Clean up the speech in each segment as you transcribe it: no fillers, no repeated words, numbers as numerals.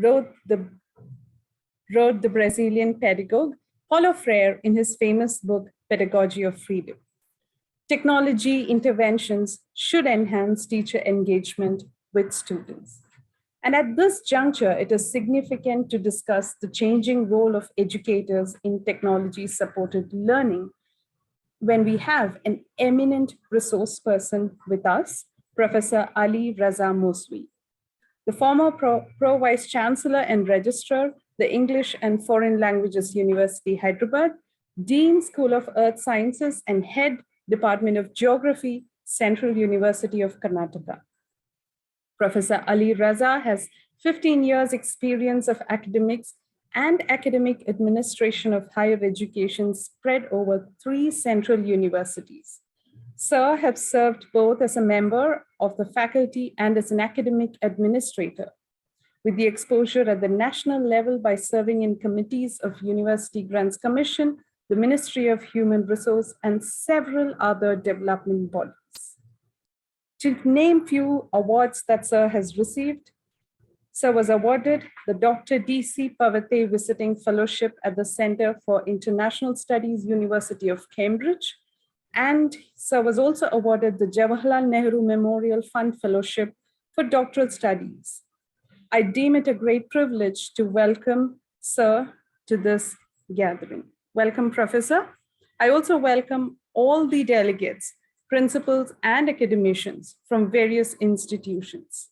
wrote the, wrote the Brazilian pedagogue Paulo Freire in his famous book, Pedagogy of Freedom. Technology interventions should enhance teacher engagement with students. And at this juncture, it is significant to discuss the changing role of educators in technology-supported learning when we have an eminent resource person with us, Professor Ali Raza Moswi, the former Pro Vice Chancellor and Registrar, the English and Foreign Languages University, Hyderabad, Dean School of Earth Sciences, and Head Department of Geography, Central University of Karnataka. Professor Ali Raza has 15 years experience of academics and academic administration of higher education spread over 3 central universities. Sir has served both as a member of the faculty and as an academic administrator, with the exposure at the national level by serving in committees of University Grants Commission, the Ministry of Human Resource, and several other development bodies. To name few awards that Sir has received, Sir was awarded the Dr. D.C. Pavate Visiting Fellowship at the Center for International Studies, University of Cambridge, and Sir was also awarded the Jawaharlal Nehru Memorial Fund Fellowship for Doctoral Studies. I deem it a great privilege to welcome Sir to this gathering. Welcome, Professor. I also welcome all the delegates, principals, and academicians from various institutions.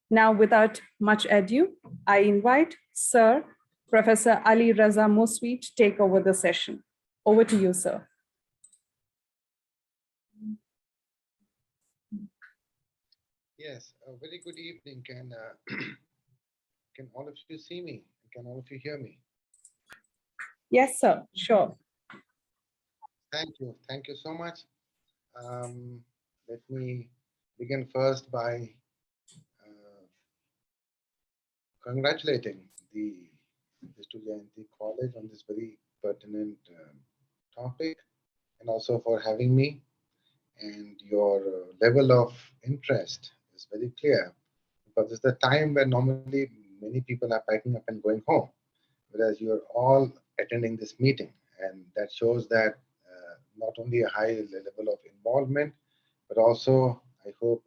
Now, without much ado, I invite Sir Professor Ali Raza Moswi to take over the session. Over to you, sir. Yes, a very good evening. Can all of you see me? Can all of you hear me? Yes, sir. Sure. Thank you. Thank you so much. Let me begin first by congratulating the Kristu Jayanti College on this very pertinent topic, and also for having me. And your level of interest is very clear, because it's the time when normally many people are packing up and going home, whereas you're all attending this meeting, and that shows that not only a high level of involvement, but also, I hope,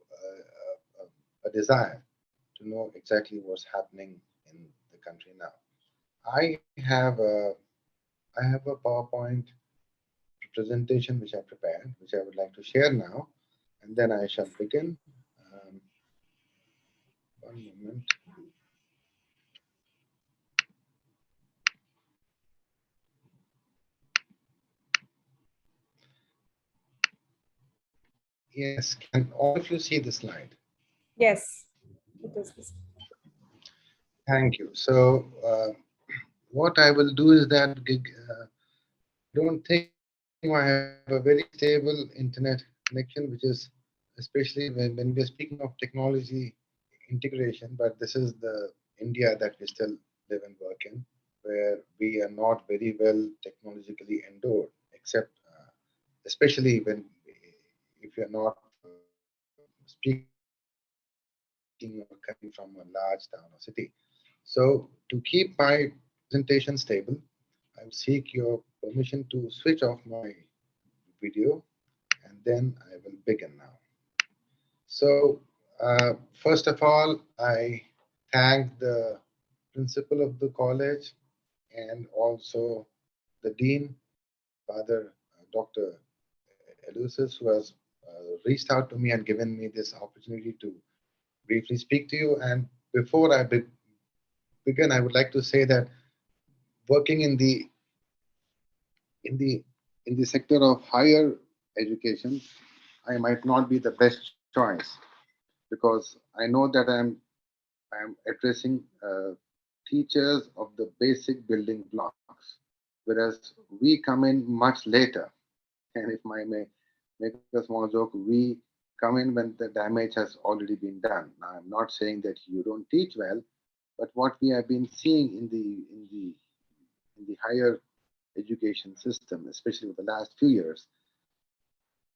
a desire to know exactly what's happening in the country now. I have a PowerPoint presentation which I prepared, which I would like to share now, and then I shall begin. One moment. Yes, can all of you see the slide? Yes, it is. Thank you. So what I will do is that don't think I have a very stable internet connection, which is especially when we're speaking of technology integration, but this is the India that we still live and work in, where we are not very well technologically endured, except especially when if you're not speaking or coming from a large town or city. So to keep my presentation stable, I will seek your permission to switch off my video, and then I will begin now. So first of all, I thank the principal of the college and also the dean, Father Dr. Elusis, who has reached out to me and given me this opportunity to briefly speak to you. And before I begin, I would like to say that working in the sector of higher education, I might not be the best choice, because I know that I'm addressing teachers of the basic building blocks, whereas we come in much later. And if I may make a small joke, we come in when the damage has already been done. Now, I'm not saying that you don't teach well, but what we have been seeing in the higher education system, especially over the last few years,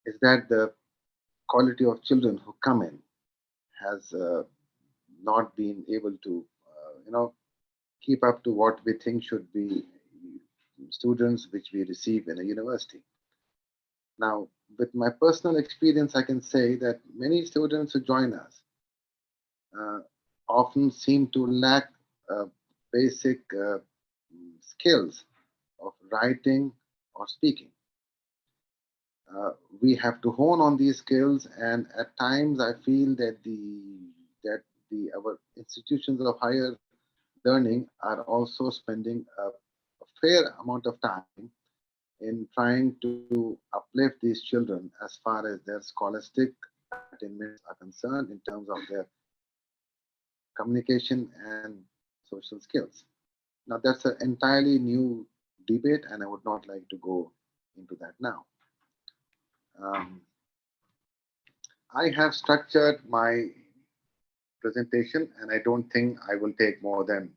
is that the quality of children who come in has not been able to keep up to what we think should be students which we receive in a university. Now, with my personal experience, I can say that many students who join us uh, often seem to lack uh, basic skills of writing or speaking. uh, we have to hone on these skills, and at times I feel that the our institutions of higher learning are also spending a fair amount of time in trying to uplift these children as far as their scholastic attainments are concerned in terms of their communication and social skills. Now, that's an entirely new debate, and I would not like to go into that now. Um, I have structured my presentation, and I don't think I will take more than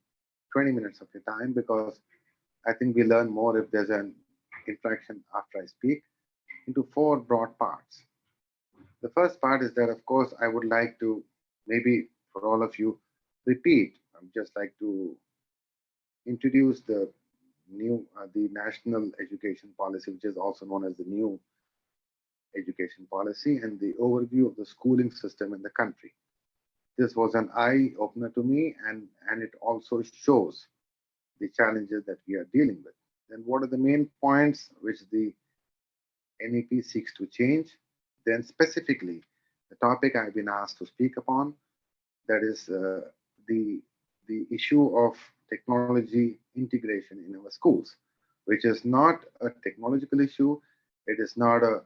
20 minutes of your time, because I think we learn more if there's an interaction after I speak, into four broad parts. The first part is that, of course, I would like to maybe for all of you repeat. I'd just like to introduce the national education policy, which is also known as the new education policy, and the overview of the schooling system in the country. This was an eye opener to me, and it also shows the challenges that we are dealing with. Then, what are the main points which the NEP seeks to change? Then, specifically, the topic I've been asked to speak upon, that is the the issue of technology integration in our schools, which is not a technological issue, it is not a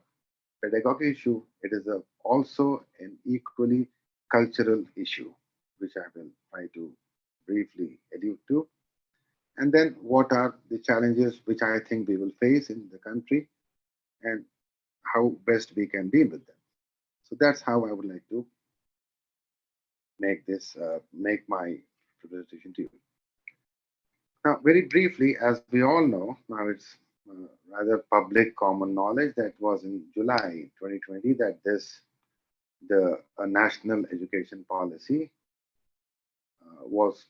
pedagogy issue, it is also an equally cultural issue, which I will try to briefly allude to. And then, what are the challenges which I think we will face in the country, and how best we can deal with them. So that's how I would like to make my presentation to you. Now, very briefly, as we all know, now it's rather public common knowledge that was in July 2020 that the national education policy was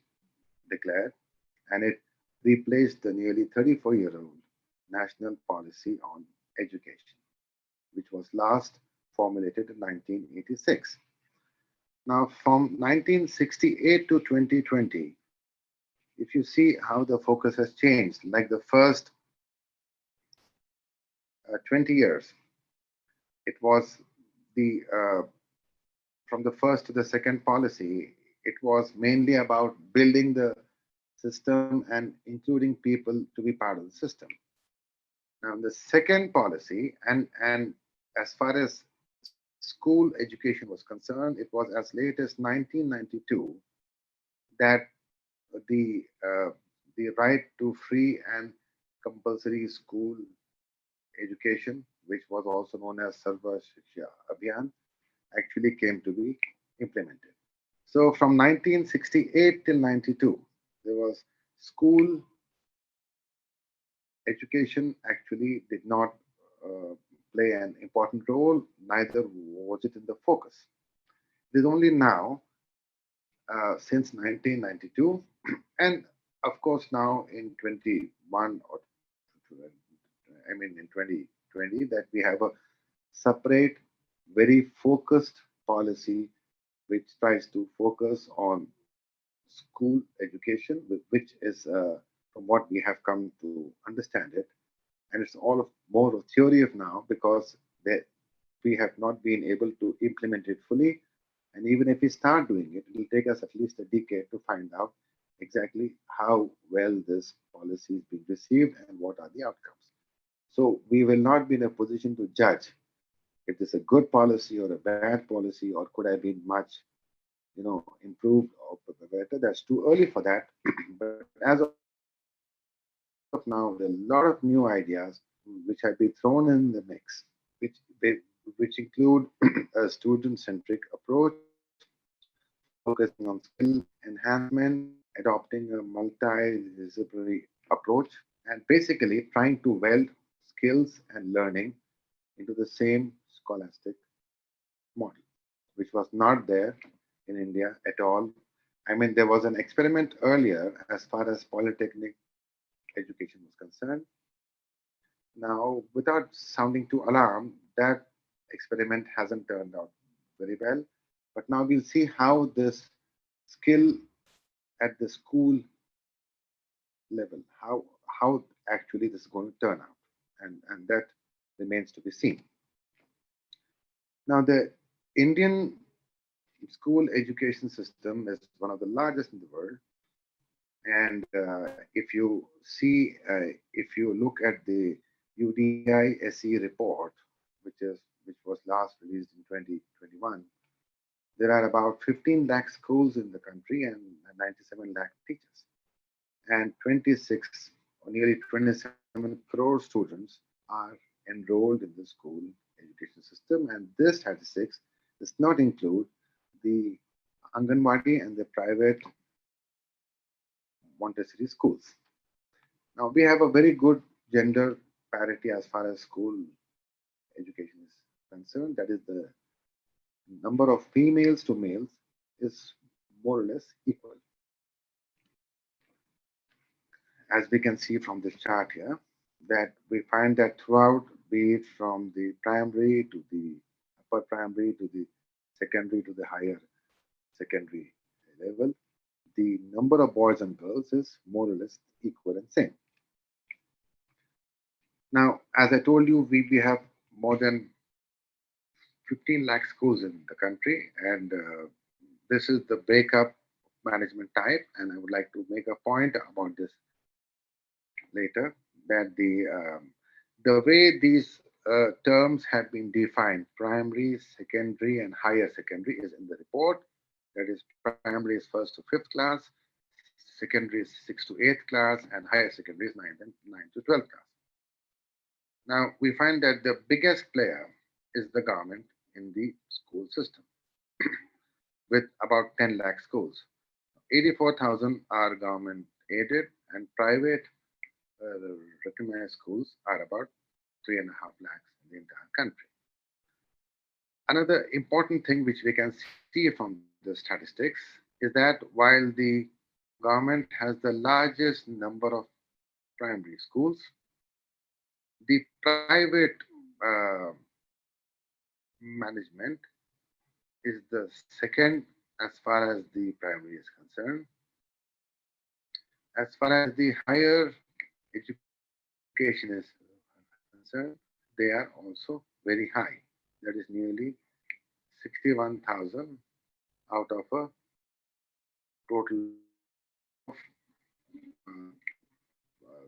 declared, and it replaced the nearly 34-year-old national policy on education, which was last formulated in 1986. Now, from 1968 to 2020, if you see how the focus has changed, like the first 20 years, it was the from the first to the second policy, it was mainly about building the system and including people to be part of the system. Now, the second policy, and as far as school education was concerned, it was as late as 1992 that the the right to free and compulsory school education, which was also known as Sarva Shiksha Abhiyan, actually came to be implemented. So from 1968 till 92, there was school education actually did not uh, play an important role, neither was it in the focus. It is only now, since 1992, and of course now in 21 or I mean in 2020, that we have a separate, very focused policy which tries to focus on school education, which is, from what we have come to understand it, and it's all of more of theory of now, because that we have not been able to implement it fully. And even if we start doing it, it will take us at least a decade to find out exactly how well this policy is being received and what are the outcomes. So we will not be in a position to judge if this is a good policy or a bad policy, or could have been much, improved or better. That's too early for that. But as of now, there are a lot of new ideas which have been thrown in the mix, which which include a student-centric approach, focusing on skill enhancement, adopting a multidisciplinary approach, and basically trying to weld skills and learning into the same scholastic model, which was not there in India at all I mean, there was an experiment earlier as far as polytechnic education was concerned. Now, without sounding too alarmed, that experiment hasn't turned out very well. But now we'll see how this skill at the school level, how actually this is going to turn out, and that remains to be seen. Now, the Indian school education system is one of the largest in the world, and if you look at the UDI SE report, which was last released in 2021, there are about 15 lakh schools in the country and 97 lakh teachers, and 26 or nearly 27 crore students are enrolled in the school education system. And this statistics does not include the Anganwadi and the private Montessori schools. Now, we have a very good gender parity as far as school education is concerned. That is, the number of females to males is more or less equal. As we can see from this chart here, that we find that throughout, be it from the primary to the upper primary to the secondary to the higher secondary level, the number of boys and girls is more or less equal and same. Now, as I told you, we have more than 15 lakh schools in the country, and this is the breakup management type. And I would like to make a point about this later, that the way these terms have been defined, primary, secondary, and higher secondary, is in the report. That is, primary is first to fifth class, secondary is sixth to eighth class, and higher secondary is ninth to 12th class. Now, we find that the biggest player is the government in the school system, with about 10 lakh schools. 84,000 are government aided, and private recognized schools are about 3.5 lakhs in the entire country. Another important thing which we can see from the statistics is that while the government has the largest number of primary schools, the private management is the second as far as the primary is concerned. As far as the higher education is concerned, they are also very high. That is nearly 61,000 out of a total of uh,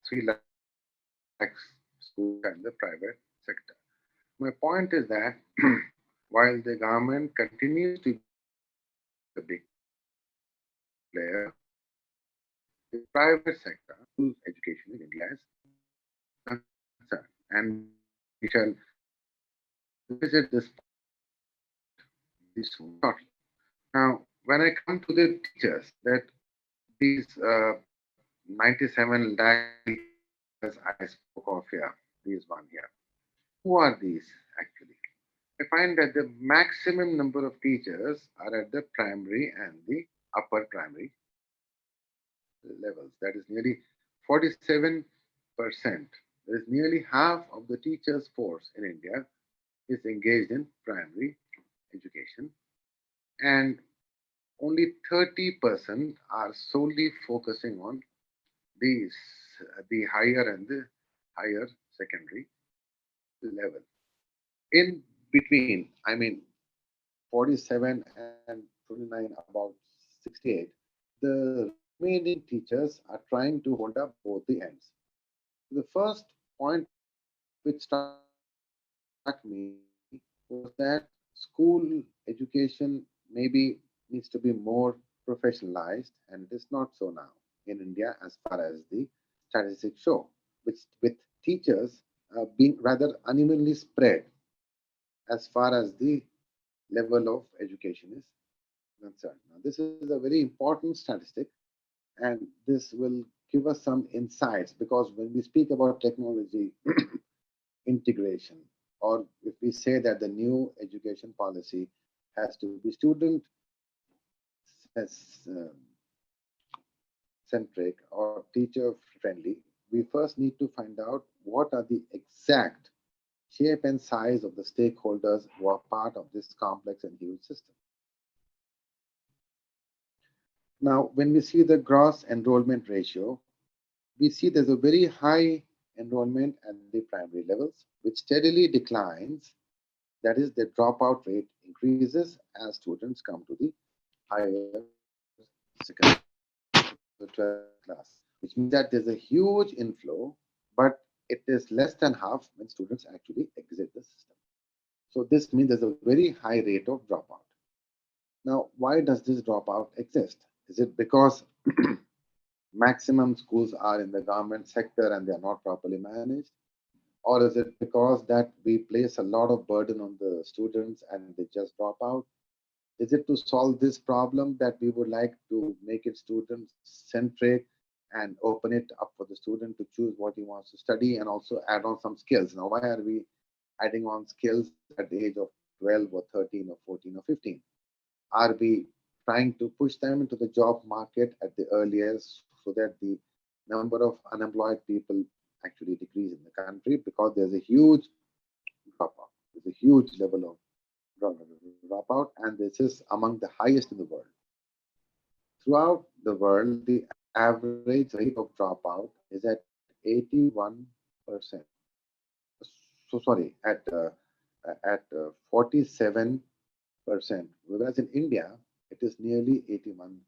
3 lakhs schools and the private sector. My point is that while the government continues to be the big player, the private sector, education in India is concerned. And we shall visit this very soon shortly. Now, when I come to the teachers, that these 97 lakh teachers I spoke of here, these one here, who are these actually? I find that the maximum number of teachers are at the primary and the upper primary levels. That is nearly 47%. That is nearly half of the teachers' force in India is engaged in primary education, and only 30% are solely focusing on these the higher and the higher secondary level. In between, I mean, 47 and 29, about 68, the remaining teachers are trying to hold up both the ends. The first point which struck me was that school education maybe needs to be more professionalized, and it is not so now in India as far as the statistics show, with teachers being rather unevenly spread as far as the level of education is concerned. Now, this is a very important statistic, and this will give us some insights, because when we speak about technology integration, or if we say that the new education policy has to be student centric or teacher friendly, we first need to find out what are the exact shape and size of the stakeholders who are part of this complex and huge system. Now, when we see the gross enrollment ratio, we see there's a very high enrollment at the primary levels, which steadily declines. That is, the dropout rate increases as students come to the higher secondary, the 12th class, which means that there's a huge inflow, but it is less than half when students actually exit the system. So this means there's a very high rate of dropout. Now, why does this dropout exist? Is it because maximum schools are in the government sector and they are not properly managed? Or is it because that we place a lot of burden on the students and they just drop out? Is it to solve this problem that we would like to make it student centric and open it up for the student to choose what he wants to study and also add on some skills? Now, why are we adding on skills at the age of 12 or 13 or 14 or 15? Are we trying to push them into the job market at the earliest so that the number of unemployed people actually decrease in the country because there's a huge dropout. There's a huge level of dropout, and this is among the highest in the world. Throughout the world, the average rate of dropout is at 81%. So sorry, at 47%, whereas in India it is nearly 81%.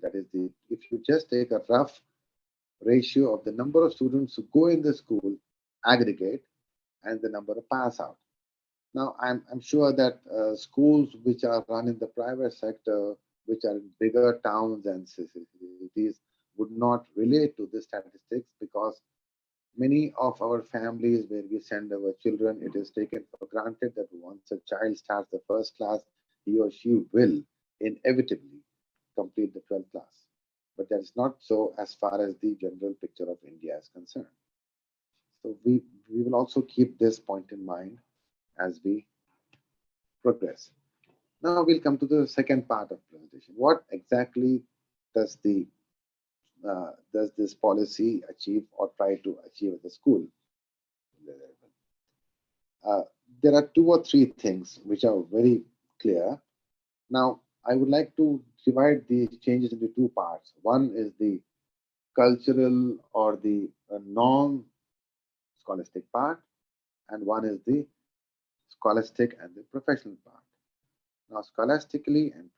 That is the if you just take a rough ratio of the number of students who go in the school aggregate and the number of pass out. Now, I'm sure that schools which are run in the private sector, which are in bigger towns and cities, would not relate to the statistics because many of our families where we send our children, it is taken for granted that once a child starts the first class, he or she will inevitably complete the 12th class. But that is not so as far as the general picture of India is concerned. So we will also keep this point in mind as we progress. Now we'll come to the second part of presentation. What exactly does the does this policy achieve or try to achieve at the school? Uh, there are two or three things which are very clear. Now, I would like to divide these changes into two parts. One is the cultural or the non-scholastic part, and one is the scholastic and the professional part. Now, scholastically and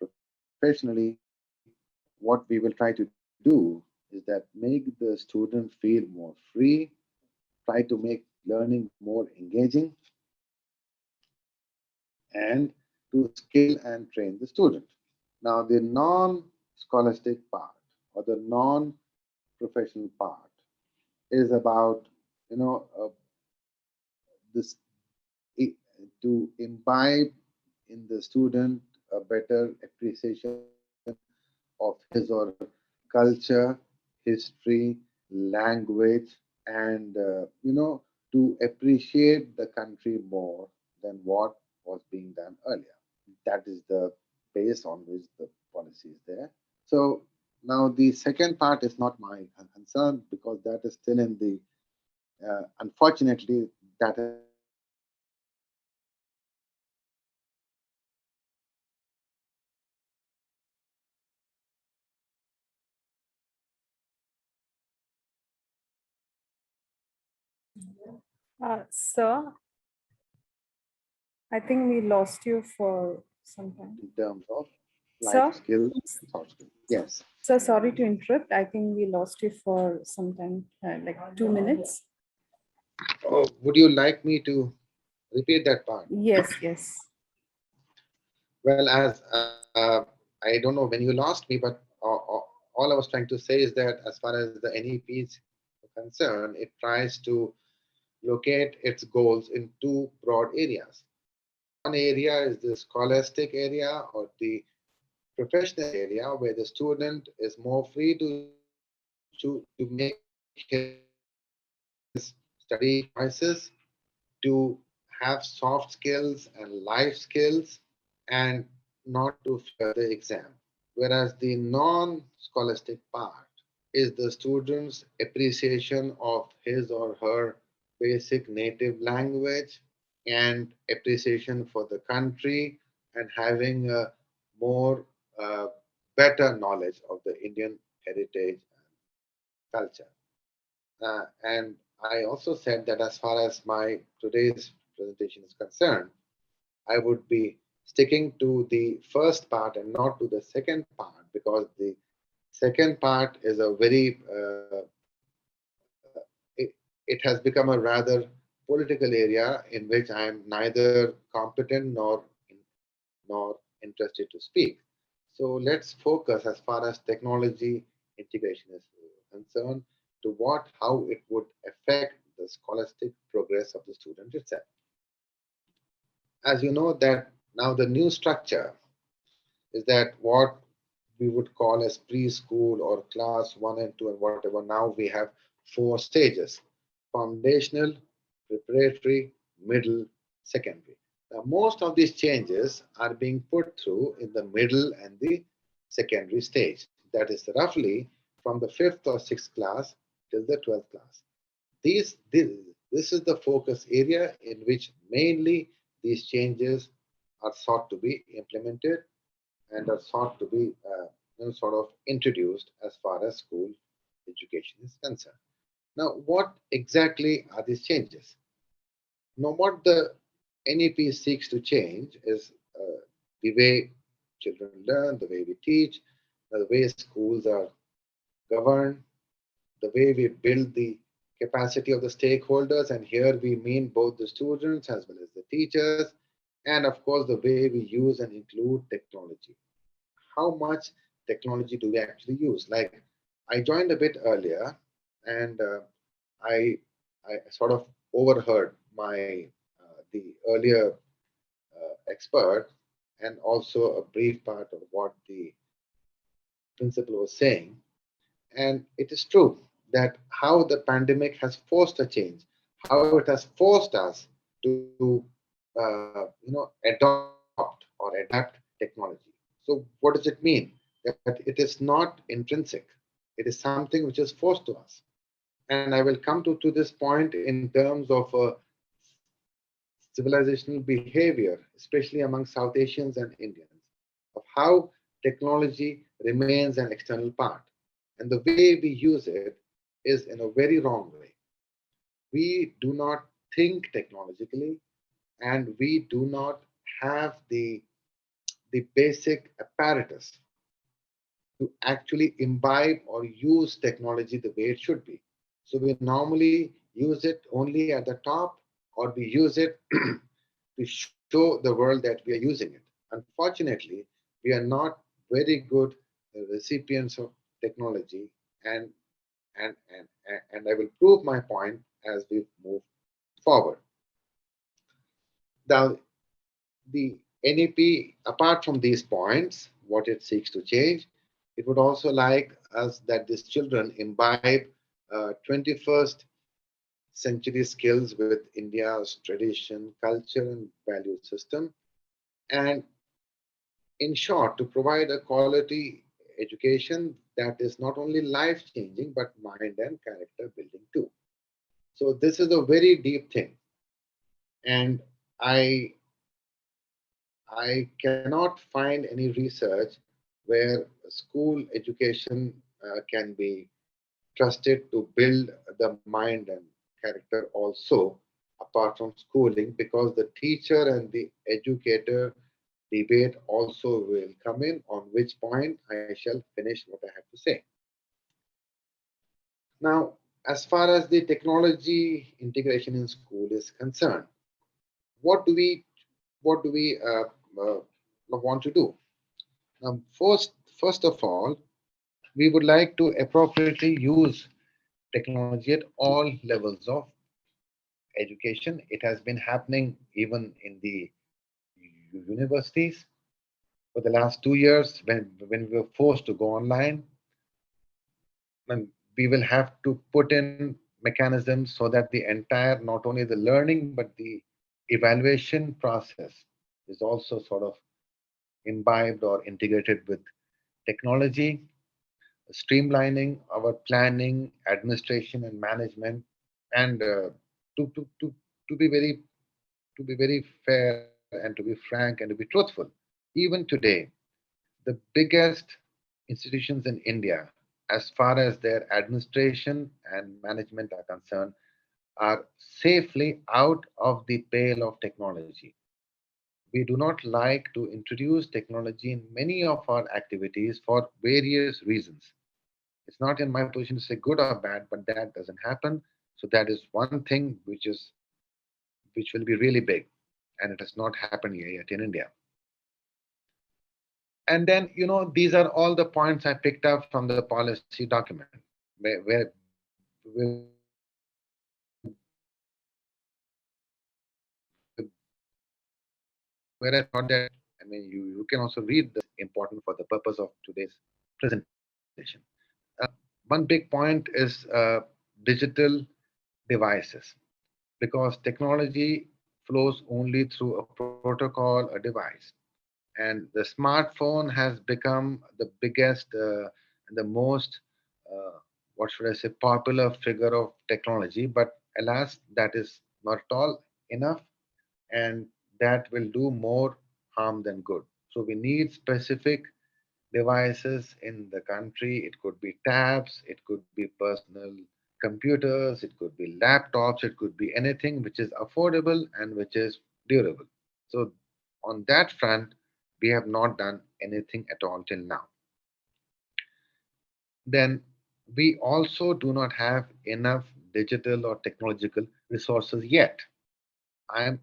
professionally, what we will try to do is that make the student feel more free, try to make learning more engaging, and to skill and train the student. Now, the non-scholastic part or the non-professional part is about, you know, this to imbibe in the student a better appreciation of his or her culture, history, language, and to appreciate the country more than what was being done earlier. That is the base on which the policy is there. So now the second part is not my concern because that is still in the unfortunately that is still in the Sir, I think we lost you for some time. in terms of life Sir, skills and soft skills. Yes. sir, sorry to interrupt. I think we lost you for some time, like 2 minutes. Oh, would you like me to repeat that part? Yes, yes. Well, as I don't know when you lost me, but all I was trying to say is that as far as the NEP is concerned, it tries to locate its goals in two broad areas. One area is the scholastic area or the professional area where the student is more free to make his study choices, to have soft skills and life skills, and not to fear the exam. whereas the non-scholastic part is the student's appreciation of his or her basic native language and appreciation for the country and having a more uh, better knowledge of the Indian heritage and culture. And I also said that as far as my today's presentation is concerned, I would be sticking to the first part and not to the second part, because the second part is a very it has become a rather political area in which I am neither competent nor interested to speak. So let's focus as far as technology integration is concerned to what how it would affect the scholastic progress of the student itself. As you know that now the new structure is that what we would call as preschool or class 1 and 2 and whatever. Now we have four stages: foundational, preparatory, middle, secondary. Now, most of these changes are being put through in the middle and the secondary stage. That is roughly from the fifth or sixth class till the 12th class. This is the focus area in which mainly these changes are sought to be implemented and are sought to be sort of introduced as far as school education is concerned. Now, what exactly are these changes? Now, what the NEP seeks to change is the way children learn, the way we teach, the way schools are governed, the way we build the capacity of the stakeholders, and here we mean both the students as well as the teachers, and of course, the way we use and include technology. How much technology do we actually use? Like, I joined a bit earlier, and I I sort of overheard my the earlier expert and also a brief part of what the principal was saying. And it is true that how the pandemic has forced a change, how it has forced us to adopt or adapt technology. So what does it mean? That it is not intrinsic. It is something which is forced to us. And I will come to this point in terms of civilizational behavior, especially among South Asians and Indians, of how technology remains an external part. And the way we use it is in a very wrong way. We do not think technologically, and we do not have the basic apparatus to actually imbibe or use technology the way it should be. So we normally use it only at the top, or we use it to show the world that we are using it. Unfortunately, we are not very good recipients of technology, and and I will prove my point as we move forward. Now, the NEP, apart from these points, what it seeks to change, it would also like us that these children imbibe 21st century skills with India's tradition, culture, and value system, and in short, to provide a quality education that is not only life changing but mind and character building too. So, this is a very deep thing, and I I cannot find any research where school education can be trusted to build the mind and character also, apart from schooling, because the teacher and the educator debate also will come in, on which point I shall finish what I have to say. Now, as far as the technology integration in school is concerned, what do we want to do? First of all, we would like to appropriately use technology at all levels of education. It has been happening even in the universities for the last 2 years when we were forced to go online. And we will have to put in mechanisms so that the entire, not only the learning, but the evaluation process is also sort of imbibed or integrated with technology, streamlining our planning, administration, and management, and to, to, to, to be very fair and to be frank and to be truthful. Even today, the biggest institutions in India, as far as their administration and management are concerned, are safely out of the pale of technology. We do not like to introduce technology in many of our activities for various reasons. It's not in my position to say good or bad, but that doesn't happen. So that is one thing which will be really big, and it has not happened yet in India. And then, these are all the points I picked up from the policy document, where I thought that, you can also read this important for the purpose of today's presentation. One big point is digital devices, because technology flows only through a protocol, a device. And the smartphone has become the biggest and the most, what should I say, popular figure of technology. But alas, that is not at all enough, and that will do more harm than good. So we need specific devices in the country. It could be tabs, it could be personal computers, it could be laptops, it could be anything which is affordable and which is durable. So, on that front, we have not done anything at all till now. Then, we also do not have enough digital or technological resources yet. I'm,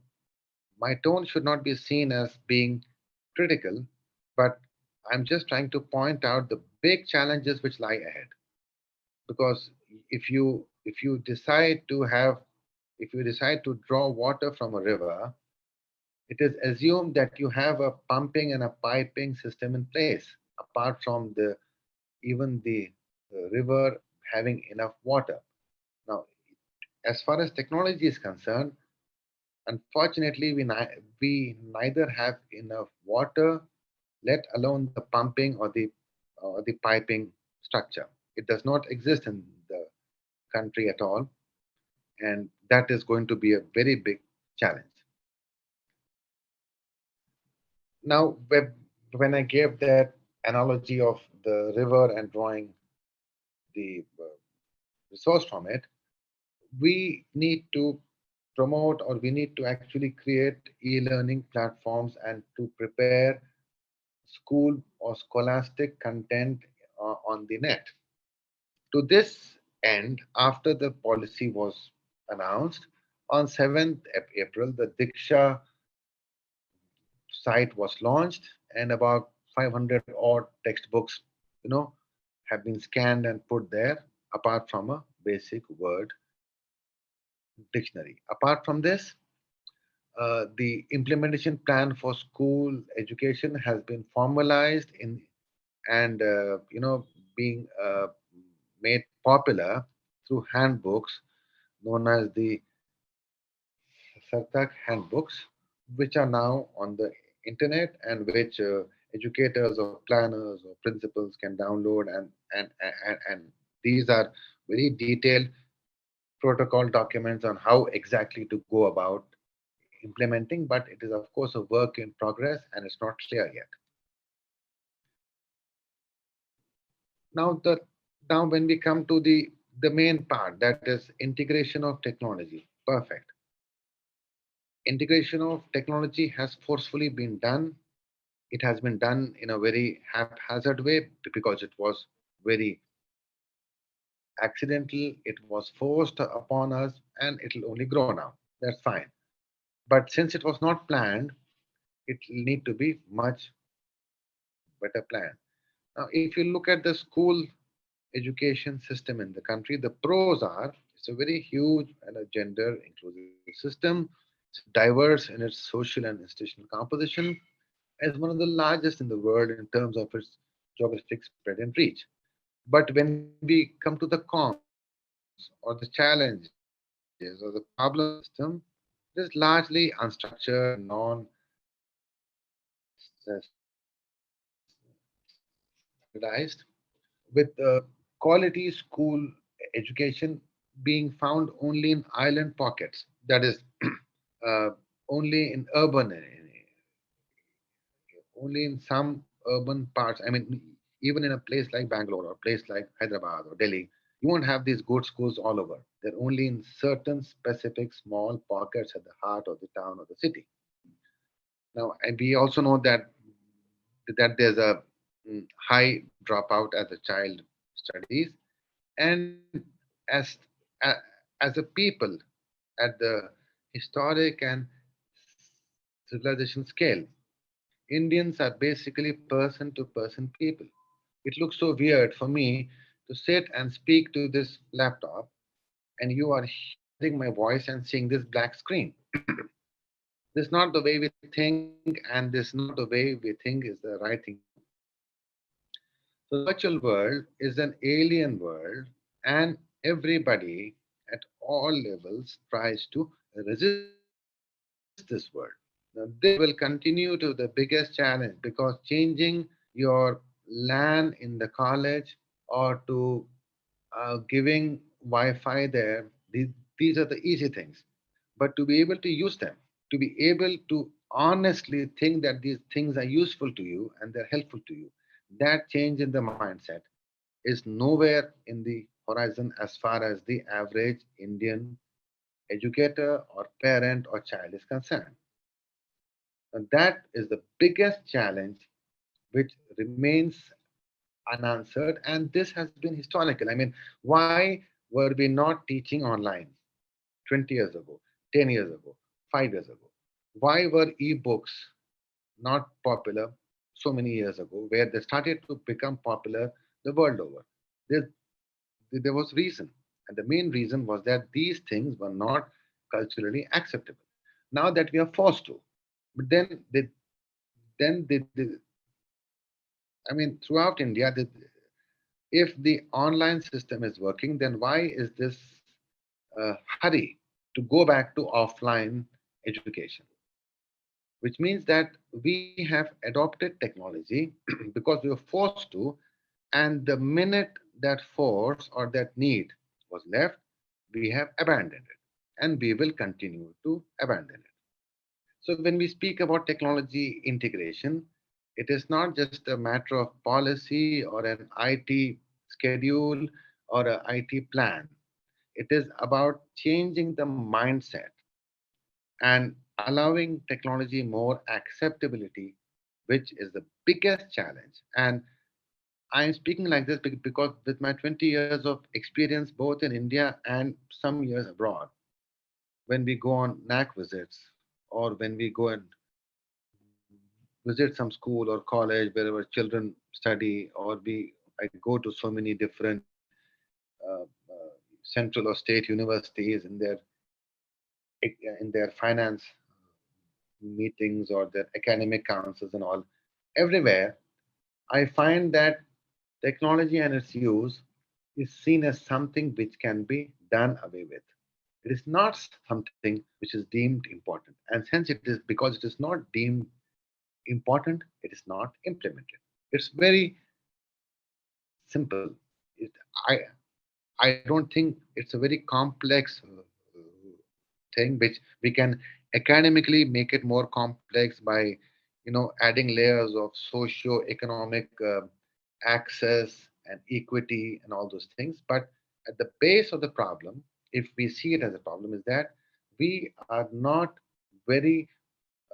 my tone should not be seen as being critical, but I'm just trying to point out the big challenges which lie ahead. Because if you decide to have if you decide to draw water from a river, it is assumed that you have a pumping and a piping system in place, apart from the even the river having enough water. Now, as far as technology is concerned, unfortunately, we neither have enough water, let alone the pumping or the piping structure. It does not exist in the country at all, and that is going to be a very big challenge. Now, when I gave that analogy of the river and drawing the resource from it, we need to promote, or we need to actually create e-learning platforms and to prepare school or scholastic content on the net. To this end, after the policy was announced on 7th April, the Diksha site was launched, and about 500 odd textbooks, you know, have been scanned and put there, apart from a basic word dictionary. Apart from this, the implementation plan for school education has been formalized in and being made popular through handbooks known as the Sartak handbooks, which are now on the internet and which educators or planners or principals can download, and these are very detailed protocol documents on how exactly to go about implementing, but it is of course a work in progress and it's not clear yet. Now the now when we come to the main part, that is integration of technology. Perfect. Integration of technology has forcefully been done. It has been done in a very haphazard way because it was very accidental, it was forced upon us, and it'll only grow now. That's fine. But since it was not planned, it will need to be much better planned. Now, if you look at the school education system in the country, the pros are it's a very huge and a gender inclusive system. It's diverse in its social and institutional composition, as one of the largest in the world in terms of its geographic spread and reach. But when we come to the cons or the challenges or the problems of the system, it is largely unstructured and non standardized, with quality school education being found only in island pockets, that is, uh, only in only in some urban parts. I mean, even in a place like Bangalore or a place like Hyderabad or Delhi, you won't have these good schools all over. They're only in certain specific small pockets at the heart of the town or the city. Now, and we also know that there's a high dropout as a child studies, and as a, as a people at the historic and civilization scale, Indians are basically person to person people. It looks so weird for me to sit and speak to this laptop, and you are hearing my voice and seeing this black screen. This is not the way we think, and this is not the way we think is the right thing to do. So the virtual world is an alien world, and everybody at all levels tries to resist this world. Now, this will continue to the biggest challenge because changing your LAN in the college or to giving Wi-Fi there, these are the easy things. But to be able to use them, to be able to honestly think that these things are useful to you and they're helpful to you, that change in the mindset is nowhere in the horizon as far as the average Indian educator or parent or child is concerned. And that is the biggest challenge which remains unanswered. And this has been historical. I mean, why were we not teaching online 20 years ago, 10 years ago, 5 years ago? Why were e-books not popular so many years ago, where they started to become popular the world over? There, there was reason. And the main reason was that these things were not culturally acceptable. Now that we are forced to, but then I mean, throughout India, if the online system is working, then why is this hurry to go back to offline education? Which means that we have adopted technology because we were forced to, and the minute that force or that need was left, we have abandoned it, and we will continue to abandon it. So when we speak about technology integration, it is not just a matter of policy or an IT schedule or an IT plan. It is about changing the mindset and allowing technology more acceptability, which is the biggest challenge. And I'm speaking like this because with my 20 years of experience both in India and some years abroad, when we go on NAC visits or when we go and visit some school or college wherever children study, or I go to so many different central or state universities in their finance meetings or their academic councils and all. Everywhere, I find that technology and its use is seen as something which can be done away with. It is not something which is deemed important, and since it is because it is not deemed important, it is not implemented. It's very simple. I I don't think it's a very complex thing which we can academically make it more complex by adding layers of socio-economic access and equity and all those things. But at the base of the problem, if we see it as a problem, is that we are not very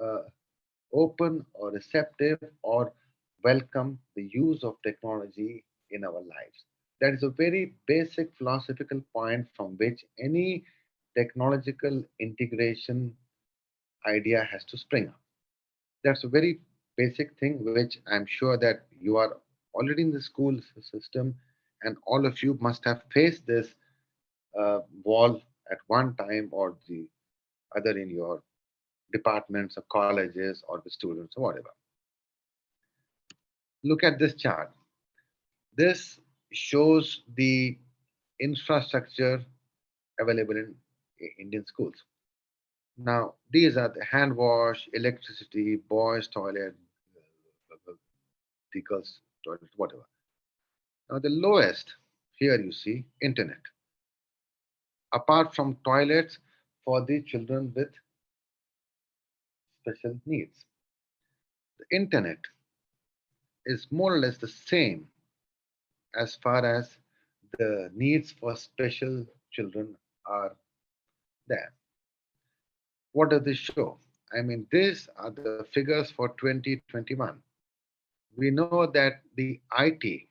uh, open or receptive or welcome the use of technology in our lives. That is a very basic philosophical point from which any technological integration idea has to spring up. That's a very basic thing which I'm sure that you are already in the school system, and all of you must have faced this wall at one time or the other in your departments or colleges or with students or whatever. Look at this chart. This shows the infrastructure available in Indian schools. Now, these are the hand wash, electricity, boys' toilet, the girls' toilet, whatever. Now, the lowest here you see internet, apart from toilets for the children with special needs. The internet is more or less the same as far as the needs for special children are there. What does this show? I mean, these are the figures for 2021. We know that the IT,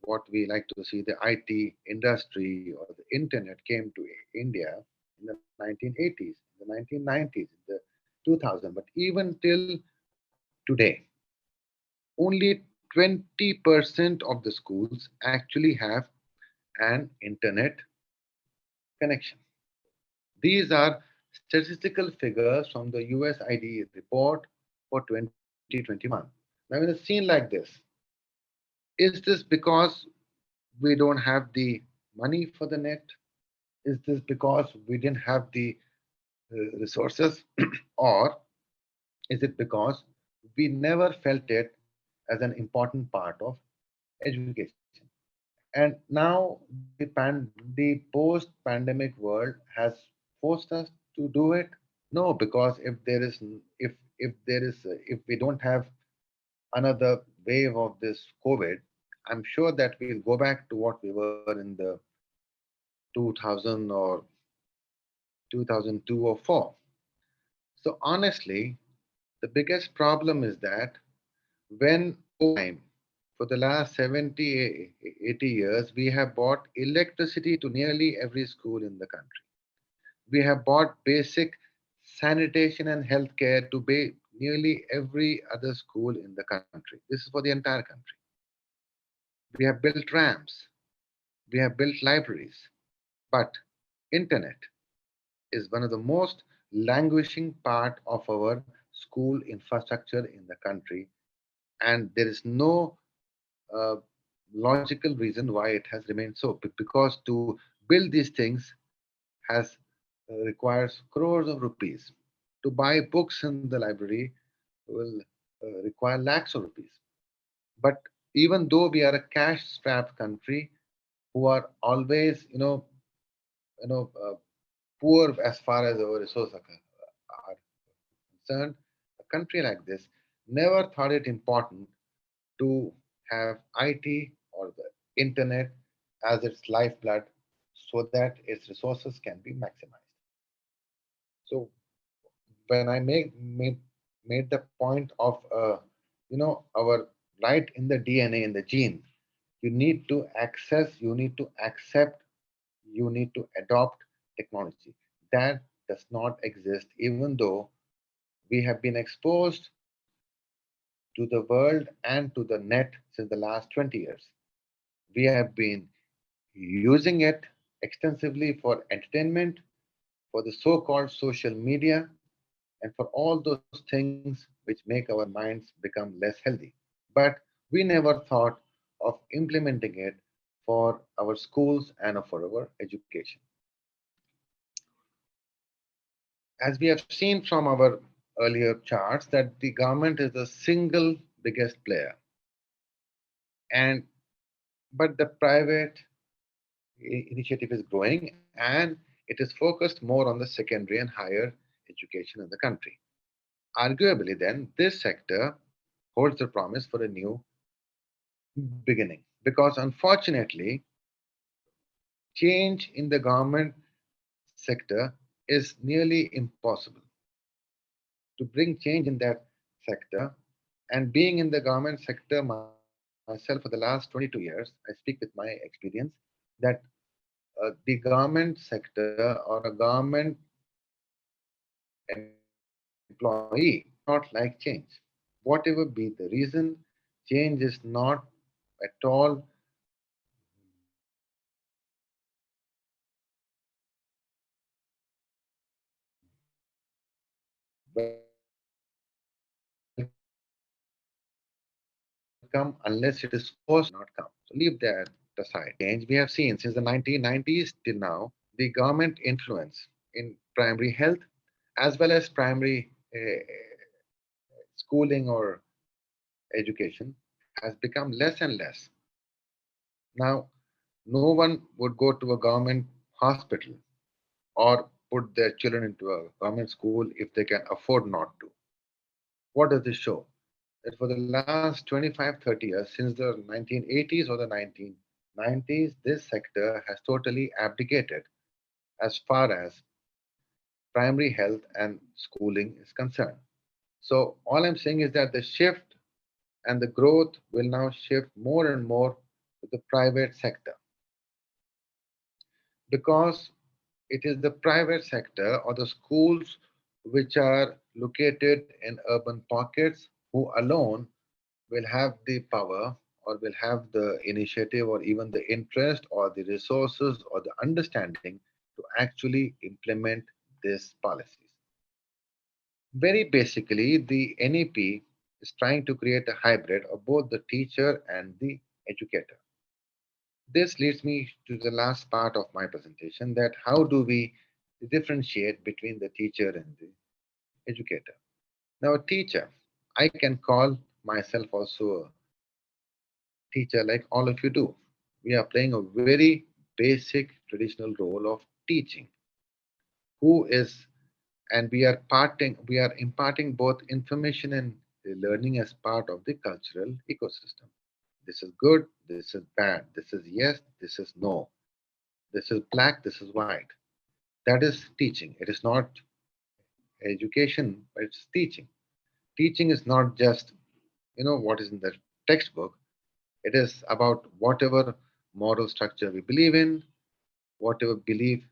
what we like to see, the IT industry or the internet came to India in the 1980s, the 1990s, the 2000s, but even till today, only 20% of the schools actually have an internet connection. These are statistical figures from the USID report for 2021. Now, in a scene like this, is this because we don't have the money for the net? Is this because we didn't have the resources? Or is it because we never felt it as an important part of education? And now the post-pandemic world has forced us to do it. No, because if we don't have another wave of this COVID, I'm sure that we'll go back to what we were in the 2000 or 2002 or 4. So honestly, the biggest problem is that when over time, for the last 70, 80 years, we have bought electricity to nearly every school in the country. We have bought basic sanitation and healthcare to nearly every other school in the country. This is for the entire country. We have built ramps, we have built libraries, but internet is one of the most languishing part of our school infrastructure in the country, and there is no uh, logical reason why it has remained so. Because to build these things has requires crores of rupees. To buy books in the library will require lakhs of rupees. But even though we are a cash-strapped country who are always, poor as far as our resources are concerned, a country like this never thought it important to have IT or the internet as its lifeblood so that its resources can be maximized. So when I made the point of our right in the DNA in the gene, you need to access, you need to accept, you need to adopt technology. That does not exist, even though we have been exposed to the world and to the net since the last 20 years. We have been using it extensively for entertainment, for the so called social media, and for all those things which make our minds become less healthy. But we never thought of implementing it for our schools and for our education. As we have seen from our earlier charts, that the government is the single biggest player, and but the private initiative is growing and it is focused more on the secondary and higher education in the country. Arguably, then, this sector holds the promise for a new beginning because unfortunately, change in the government sector is nearly impossible. To bring change in that sector, and being in the government sector myself for the last 22 years, I speak with my experience that the government sector or a government employee not like change. Whatever be the reason, change is not at all welcome unless it is forced by the government. So leave that aside. Change we have seen since the 1990s till now, the government influence in primary health as well as primary schooling or education has become less and less. Now, no one would go to a government hospital or put their children into a government school if they can afford not to. What does this show? That for the last 25, 30 years, since the 1980s or the 1990s, this sector has totally abdicated as far as primary health and schooling is concerned. So, all I'm saying is that the shift and the growth will now shift more and more to the private sector because it is the private sector or the schools which are located in urban pockets who alone will have the power or will have the initiative or even the interest or the resources or the understanding to actually implement these policies. Very basically, the NEP is trying to create a hybrid of both the teacher and the educator. This leads me to the last part of my presentation, that how do we differentiate between the teacher and the educator. Now, a teacher, I can call myself also a teacher like all of you do. We are playing a very basic traditional role of teaching, who is, and we are imparting both information and learning as part of the cultural ecosystem. This is good, this is bad, this is yes, this is no, this is black, this is white. That is teaching. It is not education, but it's teaching. Teaching is not just what is in the textbook. It is about whatever moral structure we believe in, whatever belief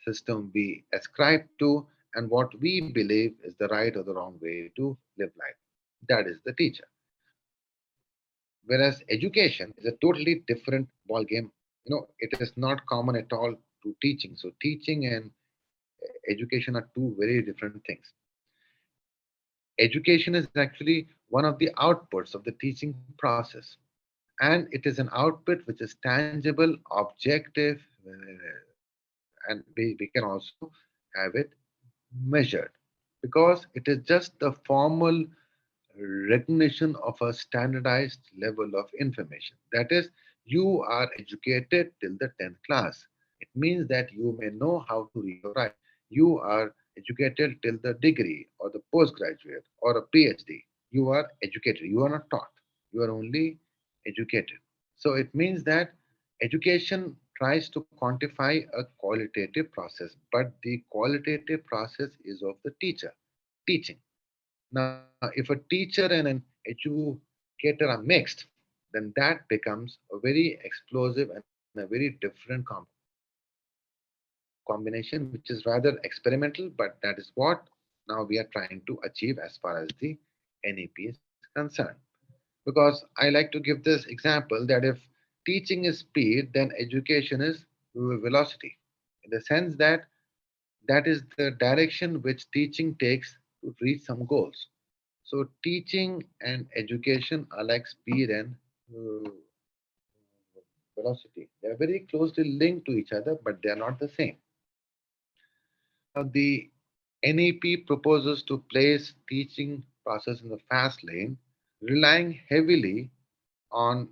system we ascribe to, and what we believe is the right or the wrong way to live life. That is the teacher. Whereas education is a totally different ball game. It is not common at all to teaching. So teaching and education are two very different things. Education is actually one of the outputs of the teaching process, and it is an output which is tangible, objective, and we can also have it measured because it is just the formal recognition of a standardized level of information. That is, you are educated till the 10th class. It means that you may know how to read or write. You are educated till the degree or the postgraduate or a PhD. You are educated. You are not taught. You are only educated. So it means that education tries to quantify a qualitative process, but the qualitative process is of the teacher teaching. Now, if a teacher and an educator are mixed, then that becomes a very explosive and a very different combination, which is rather experimental, but that is what now we are trying to achieve as far as the NEP is concerned. Because I like to give this example that if teaching is speed, then education is velocity, in the sense that that is the direction which teaching takes to reach some goals. So teaching and education are like speed and uh, velocity. They are very closely linked to each other, but they are not the same. Now the NEP proposes to place teaching process in the fast lane, relying heavily on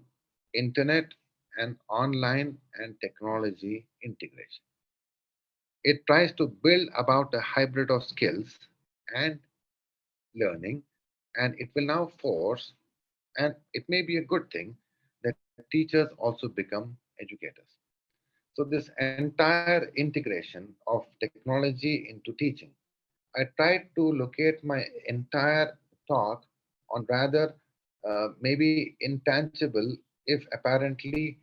internet and online and technology integration. It tries to build about a hybrid of skills and learning, and it will now force, and it may be a good thing, that teachers also become educators. So this entire integration of technology into teaching, I tried to locate my entire talk on rather maybe intangible, if apparently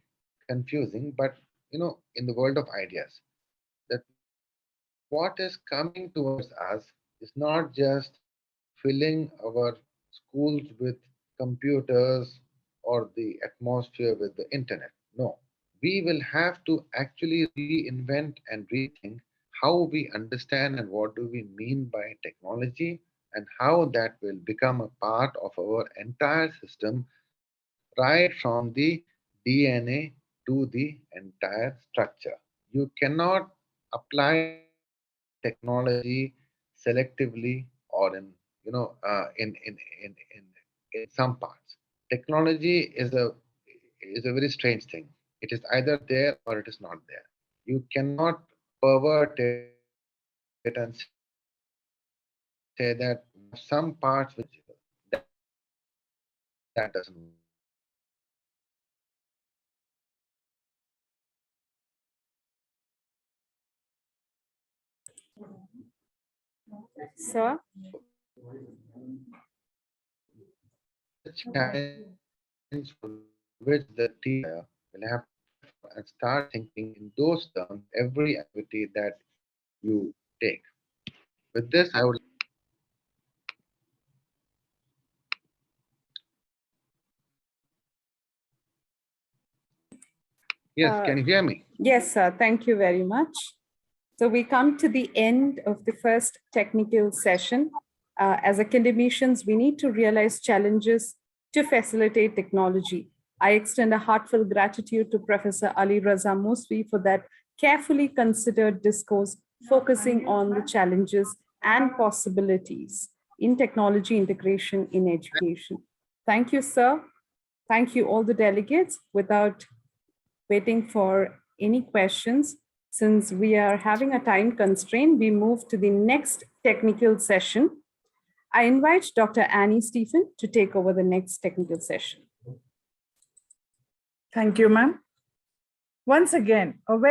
confusing, but in the world of ideas, that what is coming towards us is not just filling our schools with computers or the atmosphere with the internet. No, we will have to actually reinvent and rethink how we understand and what do we mean by technology, and how that will become a part of our entire system, right from the DNA to the entire structure. You cannot apply technology selectively or in some parts. Technology is a very strange thing. It is either there or it is not there. You cannot pervert it and say that some parts which that doesn't work. That doesn't work. Sir? Challenge for which the teacher will have to prefer and start thinking in those terms every activity that you take. With this, I would. Yes, can you hear me? Yes, sir. Thank you very much. So we come to the end of the first technical session. As academicians, we need to realize challenges to facilitate technology. I extend a heartfelt gratitude to Professor Ali Raza Mosvi for that carefully considered discourse focusing on the challenges and possibilities in technology integration in education. Thank you, sir. Thank you, all the delegates. Without waiting for any questions, since we are having a time constraint, we move to the next technical session. I invite Dr. Annie Stephen to take over the next technical session. Thank you, ma'am. Once again, a very